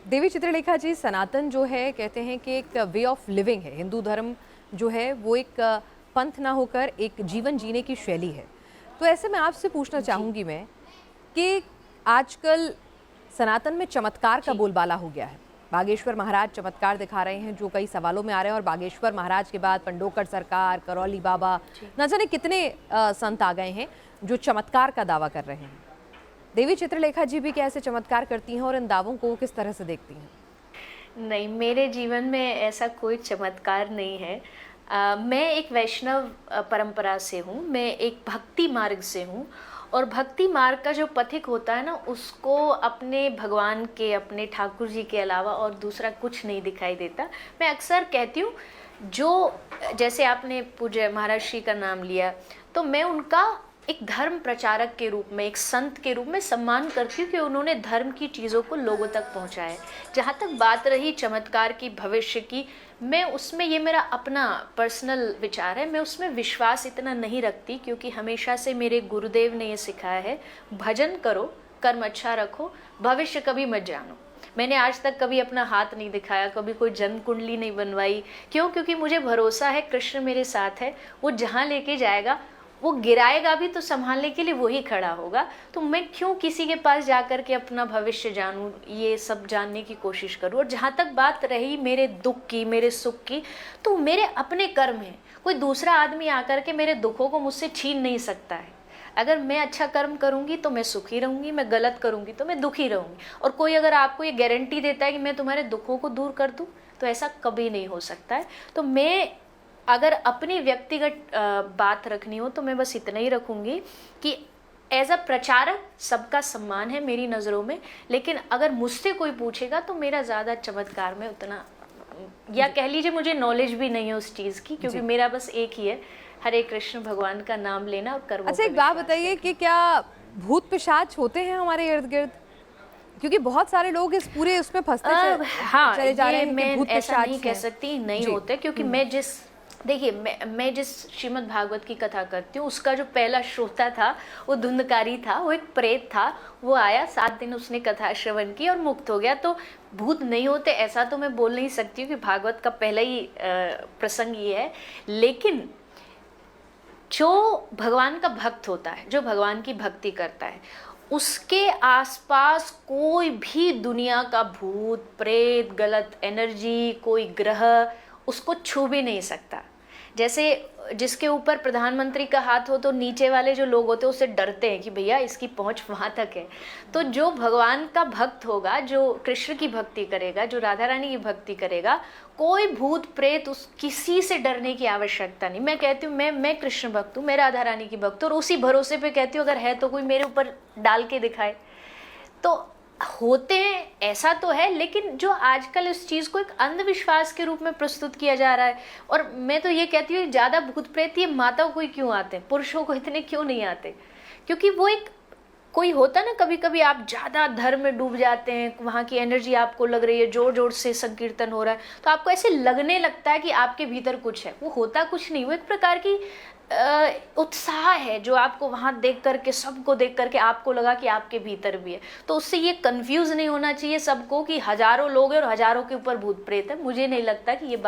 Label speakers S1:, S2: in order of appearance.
S1: देवी चित्रलेखा जी, सनातन जो है कहते हैं कि एक वे ऑफ लिविंग है। हिंदू धर्म जो है वो एक पंथ ना होकर एक जीवन जीने की शैली है। तो ऐसे में आपसे पूछना
S2: जी,
S1: चाहूँगी मैं कि आजकल सनातन में चमत्कार का
S2: जी,
S1: बोलबाला हो गया है। बागेश्वर महाराज चमत्कार दिखा रहे हैं जो कई सवालों में आ रहे हैं, और बागेश्वर महाराज के बाद पंडोकर सरकार, करौली बाबा,
S2: जी।
S1: न जाने कितने संत आ गए हैं जो चमत्कार का दावा कर रहे हैं। देवी चित्रलेखा जी भी क्या ऐसे चमत्कार करती हैं, और इन दावों को किस तरह से देखती हैं?
S2: नहीं, मेरे जीवन में ऐसा कोई चमत्कार नहीं है। मैं एक वैष्णव परंपरा से हूँ, मैं एक भक्ति मार्ग से हूँ और भक्ति मार्ग का जो पथिक होता है ना, उसको अपने भगवान के, अपने ठाकुर जी के अलावा और दूसरा कुछ नहीं दिखाई देता। मैं अक्सर कहती हूँ, जो जैसे आपने पूज्य महाराज श्री का नाम लिया, तो मैं उनका एक धर्म प्रचारक के रूप में, एक संत के रूप में सम्मान करती हूँ कि उन्होंने धर्म की चीज़ों को लोगों तक पहुँचाया है। जहाँ तक बात रही चमत्कार की, भविष्य की, मैं उसमें, ये मेरा अपना पर्सनल विचार है, मैं उसमें विश्वास इतना नहीं रखती, क्योंकि हमेशा से मेरे गुरुदेव ने ये सिखाया है, भजन करो, कर्म अच्छा रखो, भविष्य कभी मत जानो। मैंने आज तक कभी अपना हाथ नहीं दिखाया, कभी कोई जन्म कुंडली नहीं बनवाई। क्यों? क्योंकि मुझे भरोसा है कृष्ण मेरे साथ है, वो जहाँ लेके जाएगा, वो गिराएगा भी तो संभालने के लिए वही खड़ा होगा। तो मैं क्यों किसी के पास जाकर के अपना भविष्य जानूं, ये सब जानने की कोशिश करूं। और जहाँ तक बात रही मेरे दुख की, मेरे सुख की, तो मेरे अपने कर्म हैं। कोई दूसरा आदमी आकर के मेरे दुखों को मुझसे छीन नहीं सकता है। अगर मैं अच्छा कर्म करूंगी तो मैं सुखी रहूंगी, मैं गलत करूंगी तो मैं दुखी रहूंगी। और कोई अगर आपको ये गारंटी देता है कि मैं तुम्हारे दुखों को दूर कर दूं, तो ऐसा कभी नहीं हो सकता है। तो मैं अगर अपनी व्यक्तिगत बात रखनी हो तो मैं बस इतना ही रखूंगी कि एज अ प्रचारक सबका सम्मान है मेरी नज़रों में, लेकिन अगर मुझसे कोई पूछेगा तो मेरा ज़्यादा चमत्कार में उतना, या कह लीजिए मुझे नॉलेज भी नहीं है उस चीज़ की, क्योंकि मेरा बस एक ही है, हरे कृष्ण भगवान का नाम लेना और कर्मों
S1: अच्छा,
S2: पे
S1: एक बात
S2: विश्वास
S1: बताइए
S2: रखना।
S1: कि क्या भूत पिशाच होते हैं हमारे इर्द गिर्द? क्योंकि बहुत सारे लोग इस पूरे उसमें फंसते
S2: हाँ,
S1: चले जा रहे
S2: ये
S1: हैं कि
S2: मैं
S1: भूत
S2: ऐसा नहीं
S1: पिशाच
S2: कह
S1: हैं।
S2: सकती नहीं
S1: जी।
S2: होते, क्योंकि मैं जिस, देखिए, मैं जिस श्रीमद् भागवत की कथा करती हूँ, उसका जो पहला श्रोता था वो धुंधकारी था, वो एक प्रेत था। वो आया, 7 दिन उसने कथा श्रवण की और मुक्त हो गया। तो भूत नहीं होते ऐसा तो मैं बोल नहीं सकती हूँ, कि भागवत का पहला ही प्रसंग ये है। लेकिन जो भगवान का भक्त होता है, जो भगवान की भक्ति करता है, उसके आसपास कोई भी दुनिया का भूत प्रेत, गलत एनर्जी, कोई ग्रह उसको छू भी नहीं सकता। जैसे जिसके ऊपर प्रधानमंत्री का हाथ हो तो नीचे वाले जो लोग होते हैं उससे डरते हैं कि भैया इसकी पहुंच वहां तक है। तो जो भगवान का भक्त होगा, जो कृष्ण की भक्ति करेगा, जो राधा रानी की भक्ति करेगा, कोई भूत प्रेत, उस किसी से डरने की आवश्यकता नहीं। मैं कहती हूँ, मैं कृष्ण भक्त हूँ, मैं राधा रानी की भक्त हूँ, और उसी भरोसे पे कहती हूँ अगर है तो कोई मेरे ऊपर डाल के दिखाए। तो होते हैं, ऐसा तो है, लेकिन जो आजकल इस चीज़ को एक अंधविश्वास के रूप में प्रस्तुत किया जा रहा है। और मैं तो ये कहती हूँ, ज़्यादा भूत प्रेत ये माताओं को ही क्यों आते हैं, पुरुषों को इतने क्यों नहीं आते? क्योंकि वो एक, कोई होता ना, कभी कभी आप ज़्यादा धर्म में डूब जाते हैं, वहाँ की एनर्जी आपको लग रही है, जोर जोर से संकीर्तन हो रहा है, तो आपको ऐसे लगने लगता है कि आपके भीतर कुछ है। वो होता कुछ नहीं, वो एक प्रकार की उत्साह है जो आपको वहाँ देख करके, सबको देख करके आपको लगा कि आपके भीतर भी है। तो उससे ये कंफ्यूज नहीं होना चाहिए सबको कि हजारों लोग हैं और हजारों के ऊपर भूत प्रेत है। मुझे नहीं लगता कि ये बात